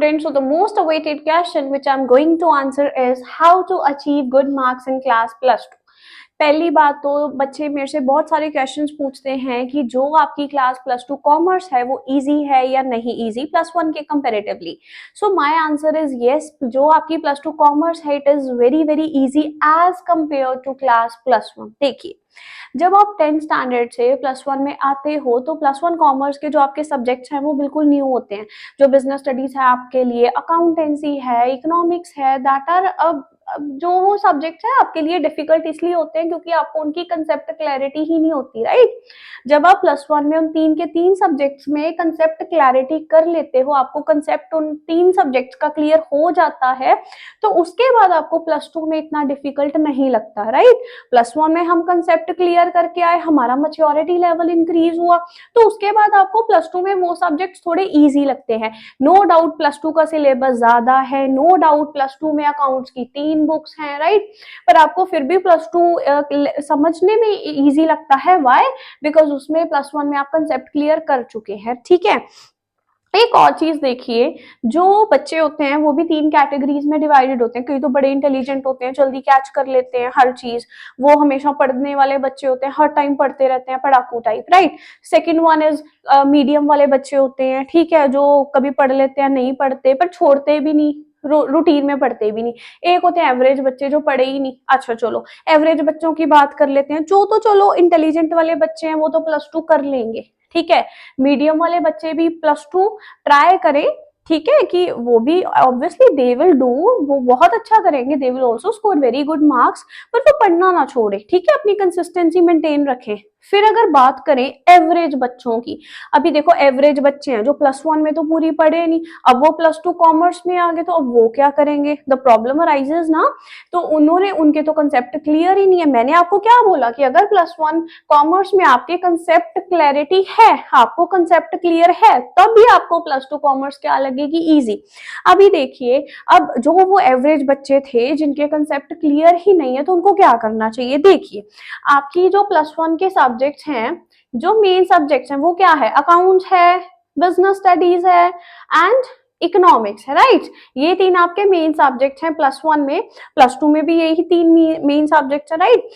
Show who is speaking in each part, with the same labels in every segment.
Speaker 1: students, so the most awaited question which I'm going to answer is how to achieve good marks in class plus 2. पहली बात तो बच्चे मेरे से बहुत सारे क्वेश्चंस पूछते हैं कि जो आपकी क्लास प्लस 2 कॉमर्स है वो इजी है या नहीं इजी प्लस 1 के comparatively. So my answer is yes. जो आपकी प्लस 2 कॉमर्स है it is very very easy as compare to class plus 1. देखिए, जब आप 10th स्टैंडर्ड से प्लस 1 में आते हो तो प्लस 1 कॉमर्स के जो आपके सब्जेक्ट्स हैं वो बिल्कुल न्यू होते हैं. जो बिजनेस स्टडीज है आपके लिए, अकाउंटेंसी है, इकोनॉमिक्स है, दैट आर जो सब्जेक्ट है आपके लिए डिफिकल्ट इसलिए होते हैं क्योंकि आपको उनकी कंसेप्ट क्लैरिटी ही नहीं होती, राइट. जब आप प्लस 1 में उन 3 के 3 सब्जेक्ट्स में कंसेप्ट क्लैरिटी कर लेते हो, आपको कंसेप्ट उन 3 सब्जेक्ट्स का क्लियर हो जाता है, तो उसके बाद आपको प्लस 2 में इतना डिफिकल्ट नहीं लगता, राइट. प्लस 1 में हम कंसेप्ट क्लियर करके आए, हमारा मैच्योरिटी लेवल इंक्रीज हुआ, तो उसके बाद आपको प्लस 2 में वो सब्जेक्ट्स थोड़े इजी लगते हैं. नो डाउट प्लस 2 का सिलेबस ज्यादा है, नो डाउट प्लस 2 में अकाउंट्स की 3 बुक्स हैं, राइट. पर आपको फिर भी प्लस 2 समझने में इजी लगता है. व्हाई? बिकॉज उसमें प्लस 1 में आप कंसेप्ट क्लियर कर चुके हैं, ठीक है. एक और चीज देखिए, जो बच्चे होते हैं वो भी 3 कैटेगरीज में डिवाइडेड होते हैं. कई तो बड़े इंटेलिजेंट होते हैं, जल्दी कैच कर लेते हैं हर चीज, वो हमेशा पढ़ने वाले बच्चे होते हैं, हर टाइम पढ़ते रहते हैं, पढ़ाकू type, right. Second one is medium वाले बच्चे होते हैं, ठीक है, जो कभी पढ़ लेते हैं, नहीं पढ़ते पर छोड़ते भी नहीं, रूटीन में पढ़ते भी नहीं. एक होते हैं एवरेज बच्चे जो पढ़े ही नहीं. अच्छा चलो एवरेज बच्चों की बात कर लेते हैं. जो तो चलो इंटेलिजेंट वाले बच्चे हैं वो तो प्लस 2 कर लेंगे, ठीक है. मीडियम वाले बच्चे भी प्लस 2 ट्राई करें, ठीक है, कि वो भी ऑब्वियसली दे विल डू, वो बहुत अच्छा करेंगे, they will also score very good marks, पर वो पढ़ना ना छोड़े, ठीक है, अपनी कंसिस्टेंसी मेंटेन रखें. फिर अगर बात करें एवरेज बच्चों की, अभी देखो एवरेज बच्चे हैं जो प्लस 1 में तो पूरी पढ़े नहीं, अब वो प्लस 2 कॉमर्स में आ गए, तो अब वो क्या करेंगे? द प्रॉब्लम अराइजेज ना. तो उनके तो कंसेप्ट क्लियर ही नहीं है. मैंने आपको क्या बोला कि अगर प्लस 1 कॉमर्स में आपके कंसेप्ट क्लैरिटी है, आपको कंसेप्ट क्लियर है, तब भी आपको प्लस 2 कॉमर्स क्या लगेगी? इजी. अभी देखिए, अब जो वो एवरेज बच्चे थे जिनके कंसेप्ट क्लियर ही नहीं है, तो उनको क्या करना चाहिए? देखिए, आपकी जो प्लस 1 के सब्जेक्ट्स हैं, जो मेन सब्जेक्ट्स हैं वो क्या है? अकाउंट्स है, बिजनेस स्टडीज है एंड इकोनॉमिक्स है, राइट. ये 3 आपके मेन सब्जेक्ट्स हैं प्लस 1 में. प्लस 2 में भी यही 3 मेन सब्जेक्ट्स हैं, राइट.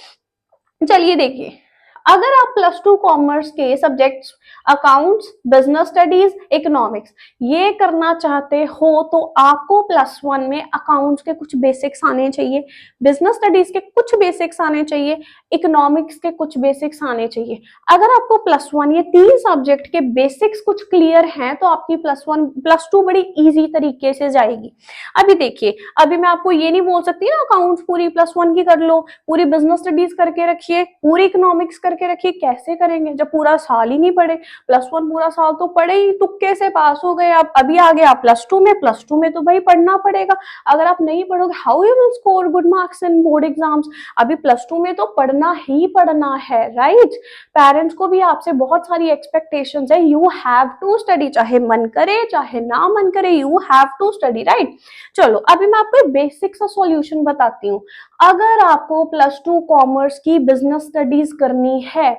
Speaker 1: चलिए देखिए, अगर आप प्लस 2 कॉमर्स के subjects accounts, business studies, economics ये करना चाहते हो, तो आपको प्लस 1 में अकाउंट्स के कुछ बेसिक्स आने चाहिए, बिजनेस स्टडीज के कुछ बेसिक्स आने चाहिए, इकोनॉमिक्स के कुछ बेसिक्स आने चाहिए. अगर आपको प्लस 1 ये 3 सब्जेक्ट के बेसिक्स कुछ क्लियर हैं, तो आपकी प्लस 2 बड़ी इजी तरीके से जाएगी. अभी देखिए, अभी मैं आपको ये नहीं बोल सकती ना अकाउंट्स पूरी प्लस 1 की कर लो, पूरी बिजनेस स्टडीज करके रखिए, पूरी इकोनॉमिक्स करके रखिए. कैसे करेंगे जब पूरा साल ही नहीं पढ़े? प्लस 1 पूरा साल तो पढ़े ही, तुक्के से पास हो गए आप. अभी आ गए आप प्लस 2 में, प्लस 2 में तो भाई पढ़ना पड़ेगा. अगर आप नहीं पढ़ोगे, how you will score good marks in board exams? अभी प्लस 2 में तो पढ़ना ही पढ़ना है, राइट. पेरेंट्स को भी आपसे बहुत सारी एक्सपेक्टेशंस है. यू हैव टू स्टडी, चाहे मन करे चाहे ना मन करे, you have to study, right. चलो अभी मैं आपको बेसिक सा सॉल्यूशन बताती हूँ. अगर आपको प्लस 2 कॉमर्स की बिजनेस स्टडीज करनी है,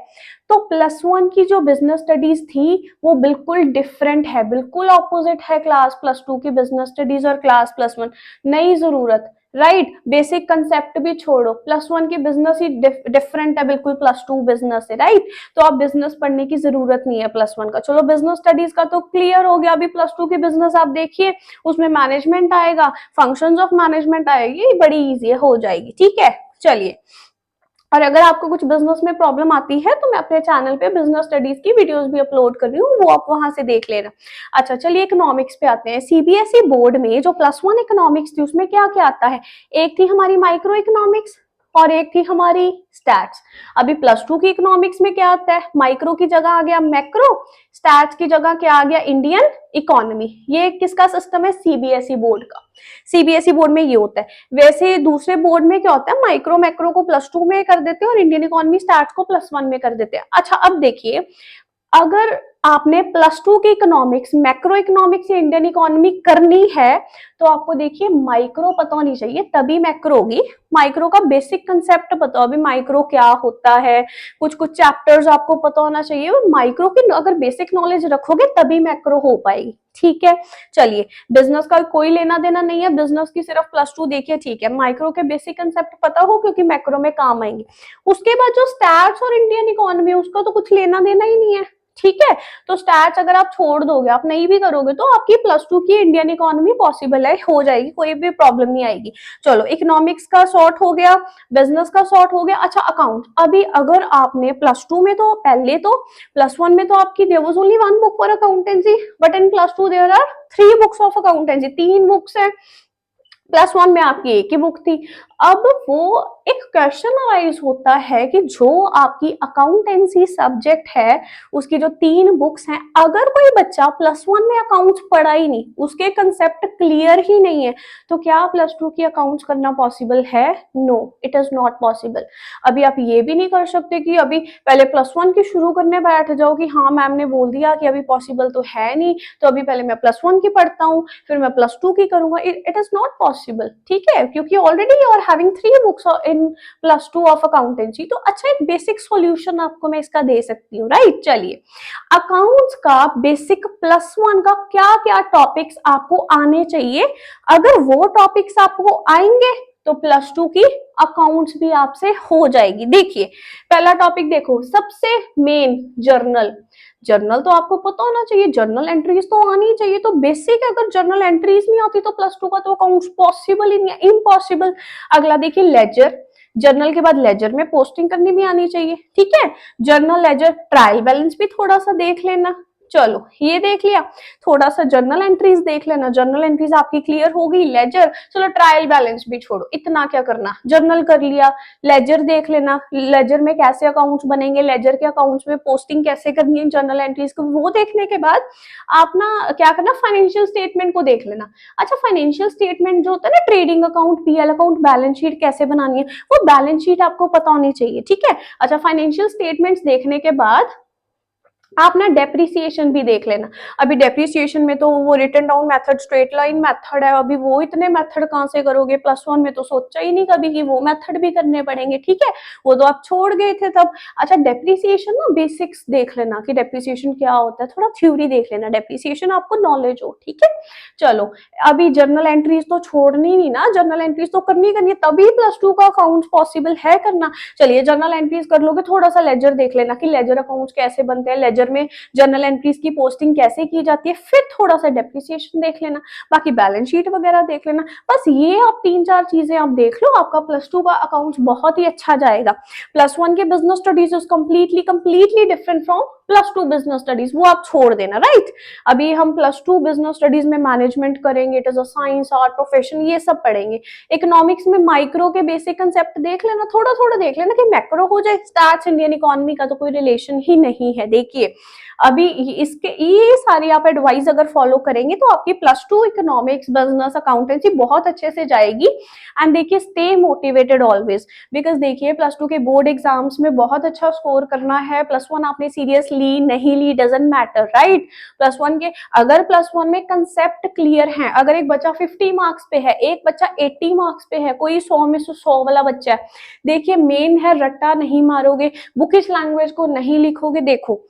Speaker 1: तो प्लस 1 की जो बिजनेस स्टडीज थी वो बिल्कुल डिफरेंट है, बिल्कुल ऑपोजिट है क्लास प्लस 2 की बिजनेस स्टडीज और क्लास प्लस 1. नई जरूरत, राइट. बेसिक कंसेप्ट भी छोड़ो, प्लस 1 की बिजनेस ही डिफरेंट है बिल्कुल प्लस 2 बिजनेस से, राइट. तो आप बिजनेस पढ़ने की जरूरत नहीं है प्लस 1 का. चलो बिजनेस स्टडीज का तो क्लियर हो गया. अभी प्लस 2 की बिजनेस आप देखिए, उसमें मैनेजमेंट आएगा, फंक्शंस ऑफ मैनेजमेंट आएगी, बड़ी इजी हो जाएगी, ठीक है. चलिए, और अगर आपको कुछ बिजनेस में प्रॉब्लम आती है तो मैं अपने चैनल पे बिजनेस स्टडीज की वीडियोस भी अपलोड कर रही हूँ, वो आप वहां से देख लेना. अच्छा चलिए इकोनॉमिक्स पे आते हैं. सीबीएसई बोर्ड में जो प्लस 1 इकोनॉमिक्स थी उसमें क्या क्या आता है? एक थी हमारी माइक्रो इकोनॉमिक्स और एक थी हमारी स्टैट्स. अभी प्लस 2 की इकोनॉमिक्स में क्या आता है? माइक्रो की जगह आ गया मैक्रो, स्टैट्स की जगह क्या आ गया? Indian economy. ये किसका सिस्टम है? सीबीएसई बोर्ड का. सीबीएसई बोर्ड में ये होता है. वैसे दूसरे बोर्ड में क्या होता है? माइक्रो मैक्रो को प्लस 2 में कर देते हैं और इंडियन इकोनॉमी स्टैट्स को प्लस 1 में कर देते हैं. अच्छा अब देखिए, अगर आपने प्लस टू की इकोनॉमिक्स, मैक्रो इकोनॉमिक्स या इंडियन इकोनॉमी करनी है तो आपको देखिए माइक्रो पता होनी चाहिए, तभी मैक्रो होगी। माइक्रो का बेसिक कंसेप्ट पता हो, अभी माइक्रो क्या होता है, कुछ कुछ चैप्टर्स आपको पता होना चाहिए। माइक्रो की अगर बेसिक नॉलेज रखोगे तभी मैक्रो हो पाएगी, ठीक है। चलिए, बिजनेस का कोई लेना देना नहीं है, बिजनेस की सिर्फ प्लस टू देखिए, ठीक है। माइक्रो के बेसिक कंसेप्ट पता हो क्योंकि मैक्रो में काम आएंगे। उसके बाद जो स्टैट्स और इंडियन इकोनॉमी, उसका तो कुछ लेना देना ही नहीं है, ठीक है। तो स्टैट्स अगर आप छोड़ दोगे, आप नहीं भी करोगे, तो आपकी प्लस टू की इंडियन इकोनॉमी पॉसिबल है, हो जाएगी, कोई भी प्रॉब्लम नहीं आएगी। चलो, इकोनॉमिक्स का सॉर्ट हो गया, बिजनेस का सॉर्ट हो गया। अच्छा, अकाउंट, अभी अगर आपने प्लस टू में तो पहले तो प्लस वन में तो आपकी there was only one book for accountancy, but in plus two there are 3 books of accountancy, 3 books है। प्लस वन में आपकी एक ही बुक थी। अब वो एक क्वेश्चन अराइज होता है कि जो आपकी अकाउंटेंसी सब्जेक्ट है, उसकी जो 3 बुक्स हैं, अगर कोई बच्चा प्लस वन में अकाउंट्स पढ़ा ही नहीं, उसके कंसेप्ट क्लियर ही नहीं है, तो क्या प्लस टू की अकाउंट्स करना पॉसिबल है? No, it is not possible. अभी आप ये भी नहीं कर सकते कि अभी पहले प्लस वन की शुरू करने बैठ जाओ कि हाँ मैम ने बोल दिया कि अभी पॉसिबल तो है नहीं, तो अभी पहले मैं प्लस वन की पढ़ता हूँ फिर मैं प्लस टू की करूंगा। इट इज नॉट पॉसिबल, ठीक है, क्योंकि already you are having 3 books in plus two of accountancy. तो अच्छा, एक बेसिक सॉल्यूशन आपको मैं इसका दे सकती हूँ, राइट। चलिए, अकाउंट्स का बेसिक प्लस वन का क्या क्या टॉपिक्स आपको आने चाहिए, अगर वो टॉपिक्स आपको आएंगे तो प्लस टू की अकाउंट्स भी आपसे हो जाएगी। देखिए, पहला टॉपिक देखो, सबसे मेन जर्नल। जर्नल तो आपको पता होना चाहिए, जर्नल एंट्रीज तो आनी चाहिए। तो बेसिक अगर जर्नल एंट्रीज नहीं आती तो प्लस टू का तो अकाउंट्स पॉसिबल ही नहीं है, इम्पॉसिबल। अगला देखिए, लेजर। जर्नल के बाद लेजर में पोस्टिंग करनी भी आनी चाहिए, ठीक है। जर्नल, लेजर, ट्रायल बैलेंस भी थोड़ा सा देख लेना। चलो, ये देख लिया। थोड़ा सा जर्नल एंट्रीज देख लेना, जर्नल एंट्रीज आपकी क्लियर हो गई। लेजर, चलो ट्रायल बैलेंस भी छोड़ो, इतना क्या करना, जर्नल कर लिया। लेजर देख लेना, लेजर में कैसे अकाउंट्स बनेंगे, लेजर के अकाउंट्स में पोस्टिंग कैसे करनी है जर्नल एंट्रीज को, वो देखने के बाद आप ना क्या करना, फाइनेंशियल स्टेटमेंट को देख लेना। अच्छा, फाइनेंशियल स्टेटमेंट जो होता है ना, trading account, PL account, balance sheet कैसे बनानी है, वो बैलेंस शीट आपको पता होनी चाहिए, ठीक है। अच्छा, फाइनेंशियल स्टेटमेंट्स देखने के बाद आप ना डेप्रिसिएशन भी देख लेना। अभी डेप्रिसिएशन में तो वो written down method, straight line method है, अभी वो इतने मेथड कहाँ से करोगे, प्लस वन में तो सोचा ही नहीं कभी कि वो मेथड भी करने पड़ेंगे, ठीक है, वो तो आप छोड़ गए थे तब। अच्छा, डेप्रिसिएशन ना बेसिक्स देख लेना कि डेप्रिसिएशन क्या होता है, थोड़ा थ्योरी देख लेना, डेप्रिसिएशन आपको नॉलेज हो, ठीक है। चलो, अभी जर्नल एंट्रीज तो छोड़नी नहीं ना, जर्नल एंट्रीज तो करनी करनी है, तभी प्लस टू का अकाउंट पॉसिबल है करना। चलिए, जर्नल एंट्रीज कर लोगे, थोड़ा सा लेजर देख लेना कि लेजर अकाउंट्स कैसे बनते हैं, लेजर में जर्नल एंट्रीज की पोस्टिंग कैसे की जाती है, फिर थोड़ा सा डेप्रिसिएशन देख लेना, बाकी बैलेंस शीट वगैरह देख लेना। बस ये आप 3-4 चीजें आप देख लो, आपका प्लस टू का अकाउंट्स बहुत ही अच्छा जाएगा। प्लस वन के business studies is completely different from plus two business studies, वो आप छोड़ देना, राइट। अभी हम प्लस टू बिजनेस स्टडीज में मैनेजमेंट करेंगे, it is a science, art, profession, ये सब पढ़ेंगे। इकोनॉमिक्स में माइक्रो के बेसिक कंसेप्ट देख लेना, थोड़ा थोड़ा देख लेना कि मैक्रो हो जाए। स्टैट्स, इंडियन इकोनॉमी का तो कोई रिलेशन ही नहीं है। देखिए, अभी इसके ये सारी आप एडवाइस अगर फॉलो करेंगे तो आपकी plus two economics, business, accountancy बहुत अच्छे से जाएगी। एंड देखिए, स्टे मोटिवेटेड ऑलवेज, बिकॉज देखिए प्लस टू के बोर्ड एग्जाम्स में बहुत अच्छा स्कोर करना है। प्लस वन आपने सीरियस ली नहीं ली, doesn't matter, right. Plus one के अगर प्लस वन में कंसेप्ट क्लियर है, अगर एक बच्चा 50 मार्क्स पे है, एक बच्चा 80 मार्क्स पे है, कोई 100 में से 100 वाला बच्चा है, देखिए मेन है रट्टा नहीं मारोगे, बुकिश लैंग्वेज को नहीं लिखोगे। देखो,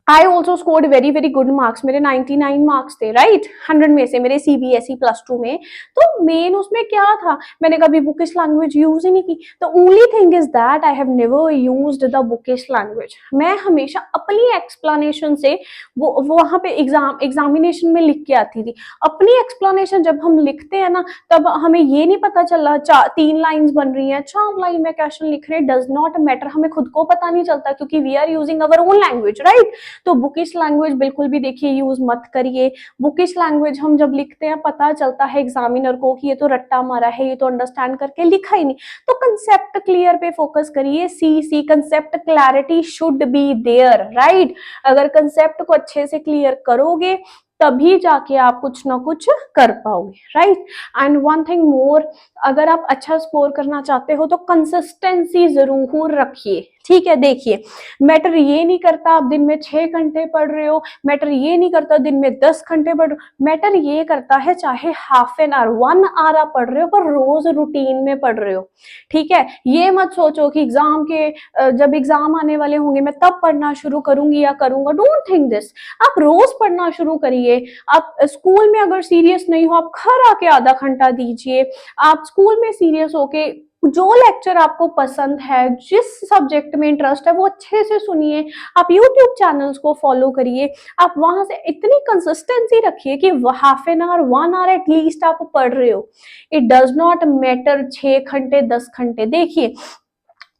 Speaker 1: I also scored very very good marks, मेरे 99 मार्क्स थे, राइट, 100 में से, मेरे सीबीएसई प्लस टू में। तो मेन उसमें क्या था, मैंने कभी बुकिश लैंग्वेज यूज ही नहीं की। The only thing is that I have never used the bookish language. मैं हमेशा अपनी एक्सप्लेनेशन से वो वहां पे एग्जामिनेशन में लिख के आती थी। अपनी एक्सप्लेनेशन जब हम लिखते हैं ना, तब हमें ये नहीं पता चला 3 लाइन्स बन रही है, 4 लाइन में क्वेश्चन लिख रहे हैं, डज नॉट मैटर, हमें खुद को पता नहीं चलता क्योंकि we are using our own language, right. तो बुकिश लैंग्वेज बिल्कुल भी देखिए यूज मत करिए। बुकिश लैंग्वेज हम जब लिखते हैं पता चलता है एग्जामिनर को कि ये तो रट्टा मारा है, ये तो अंडरस्टैंड करके लिखा ही नहीं। तो कंसेप्ट क्लियर पे फोकस करिए, see concept clarity should be there, right. अगर कंसेप्ट को अच्छे से क्लियर करोगे तभी जाके आप कुछ ना कुछ कर पाओगे, right. And one thing more, अगर आप अच्छा स्कोर करना चाहते हो तो कंसिस्टेंसी जरूर रखिए, ठीक है, देखिए मैटर ये नहीं करता आप दिन में 6 घंटे पढ़ रहे हो, मैटर ये नहीं करता दिन में 10 घंटे पढ़ रहे हो, मैटर ये करता है चाहे हाफ एन आवर 1 आवर आप पढ़ रहे हो पर रोज रूटीन में पढ़ रहे हो। ठीक है, ये मत सोचो कि एग्जाम के जब एग्जाम आने वाले होंगे मैं तब पढ़ना शुरू करूंगी या करूंगा, डोंट थिंक दिस। आप रोज पढ़ना शुरू करिए। आप स्कूल में अगर सीरियस नहीं हो आप घर आके आधा घंटा दीजिए। आप स्कूल में सीरियस होके जो लेक्चर आपको पसंद है, जिस सब्जेक्ट में इंटरेस्ट है वो अच्छे से सुनिए। आप यूट्यूब चैनल्स को फॉलो करिए। आप वहां से इतनी कंसिस्टेंसी रखिए कि half an hour 1 hour at least आप पढ़ रहे हो। इट डज नॉट मैटर 6 घंटे 10 घंटे। देखिए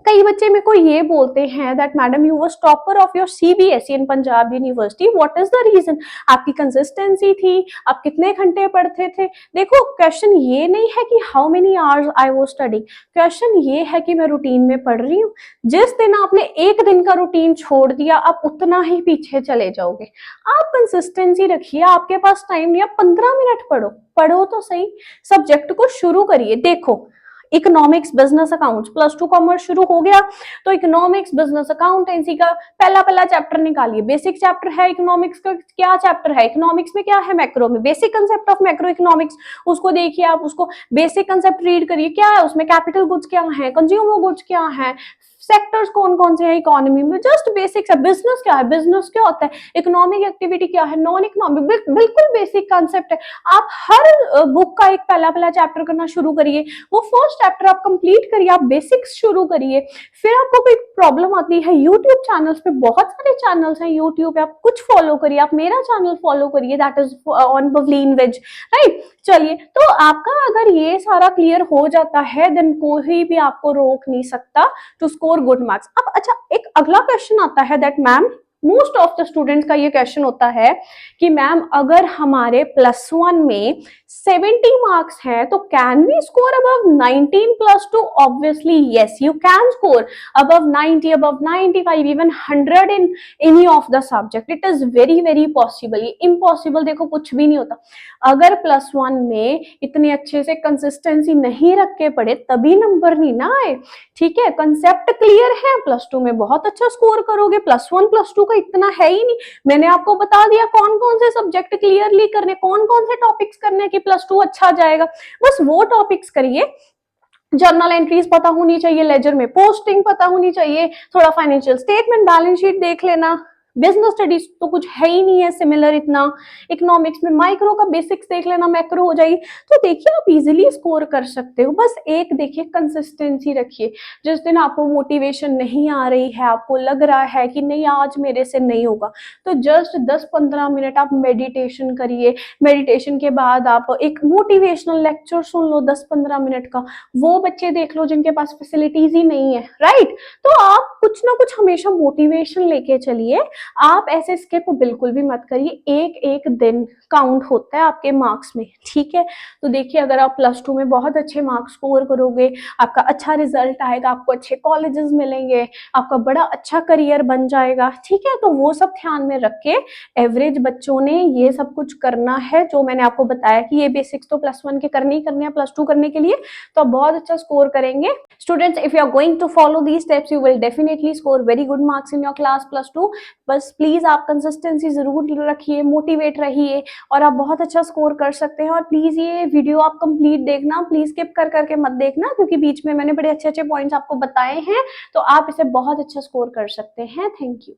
Speaker 1: कई बच्चे मेरे को ये बोलते हैं that madam you was topper of your CBSE in Punjab university, what is the reason? आपकी कंसिस्टेंसी थी, आप कितने घंटे पढ़ते थे। देखो क्वेश्चन ये नहीं है कि how many hours I was studying, question ये है कि मैं रूटीन में पढ़ रही हूँ। जिस दिन आपने एक दिन का रूटीन छोड़ दिया आप उतना ही पीछे चले जाओगे। आप कंसिस्टेंसी रखिए, आपके पास टाइम नहीं, आप 15 मिनट पढ़ो, पढ़ो तो सही, सब्जेक्ट को शुरू करिए। देखो इकोनॉमिक्स बिजनेस अकाउंट्स +2 कॉमर्स शुरू हो गया तो इकोनॉमिक्स बिजनेस अकाउंटेंसी का पहला चैप्टर निकालिए। बेसिक चैप्टर है इकोनॉमिक्स का, क्या चैप्टर है इकोनॉमिक्स में, क्या है मैक्रो में, basic concept of macro economics, उसको देखिए। आप उसको बेसिक कंसेप्ट रीड करिए, क्या है उसमें, कैपिटल गुड्स क्या है, कंज्यूमर गुड्स क्या है, सेक्टर्स कौन कौन से हैं इकोनॉमी में, जस्ट बेसिक्स है। बिजनेस क्या है, बिजनेस क्या होता है, इकोनॉमिक एक्टिविटी क्या है, नॉन इकोनॉमिक, बिल्कुल बेसिक कंसेप्ट है। आप हर बुक का एक पहला चैप्टर करना शुरू करिए। वो फर्स्ट चैप्टर आप कंप्लीट करिए, आप बेसिक्स शुरू करिए। फिर आपको कोई प्रॉब्लम आती है, यूट्यूब चैनल्स पे बहुत सारे चैनल्स हैं यूट्यूब पे, आप कुछ फॉलो करिए। आप मेरा चैनल फॉलो करिए, that is on Pavleen Vij, right. चलिए, तो आपका अगर ये सारा क्लियर हो जाता है देन कोई भी आपको रोक नहीं सकता टू स्कोर गुड मार्क्स। अब अच्छा एक अगला क्वेश्चन आता है that ma'am, most of the students का ये क्वेश्चन होता है कि मैम अगर हमारे +1 में 70 मार्क्स है तो can we score above 19 +2? Obviously yes, you can score above 90, above 95, even 100 in any of the subject. It is very very possible. Impossible देखो कुछ भी नहीं होता। अगर +1 में इतने अच्छे से कंसिस्टेंसी नहीं रख के पढ़े तभी नंबर नहीं ना आए। ठीक है, कंसेप्ट क्लियर है, +2 में बहुत अच्छा स्कोर करोगे। +1 +2 का इतना है ही नहीं। मैंने आपको बता दिया कौन कौन से सब्जेक्ट क्लियरली करने, कौन कौन से टॉपिक्स करने की +2 अच्छा जाएगा। बस वो टॉपिक्स करिए। जर्नल एंट्रीज पता होनी चाहिए, लेजर में पोस्टिंग पता होनी चाहिए, थोड़ा फाइनेंशियल स्टेटमेंट बैलेंस शीट देख लेना। बिजनेस स्टडीज तो कुछ है ही नहीं है सिमिलर इतना। इकोनॉमिक्स में माइक्रो का बेसिक्स देख लेना, मैक्रो हो जाएगी। तो देखिए आप इजीली स्कोर कर सकते हो। बस एक देखिए कंसिस्टेंसी रखिए। जिस दिन आपको मोटिवेशन नहीं आ रही है, आपको लग रहा है कि नहीं आज मेरे से नहीं होगा, तो जस्ट 10-15 मिनट आप मेडिटेशन करिए। मेडिटेशन के बाद आप एक मोटिवेशनल लेक्चर सुन लो 10-15 मिनट का। वो बच्चे देख लो जिनके पास फैसिलिटीज ही नहीं है, राइट। तो आप कुछ ना कुछ हमेशा मोटिवेशन लेके चलिए। आप ऐसे स्किप बिल्कुल भी मत करिए। एक एक दिन काउंट होता है आपके मार्क्स में, ठीक है। तो देखिए अगर आप +2 में बहुत अच्छे मार्क्स स्कोर करोगे, आपका अच्छा रिजल्ट आएगा, आपको अच्छे कॉलेजेस मिलेंगे, आपका बड़ा अच्छा करियर बन जाएगा, ठीक है। तो वो सब ध्यान में रख के एवरेज बच्चों ने ये सब कुछ करना है जो मैंने आपको बताया कि ये बेसिक्स तो +1 के करने ही करने हैं +2 करने के लिए, तो आप बहुत अच्छा स्कोर करेंगे। Students, if you are going to follow these steps you will definitely score very good marks in your class +2। बस प्लीज आप कंसिस्टेंसी जरूर रखिए, मोटिवेट रहिए और आप बहुत अच्छा स्कोर कर सकते हैं। और प्लीज ये वीडियो आप कंप्लीट देखना, प्लीज स्किप कर करके मत देखना, क्योंकि बीच में मैंने बड़े अच्छे अच्छे पॉइंट्स आपको बताए हैं, तो आप इसे बहुत अच्छा स्कोर कर सकते हैं। Thank you.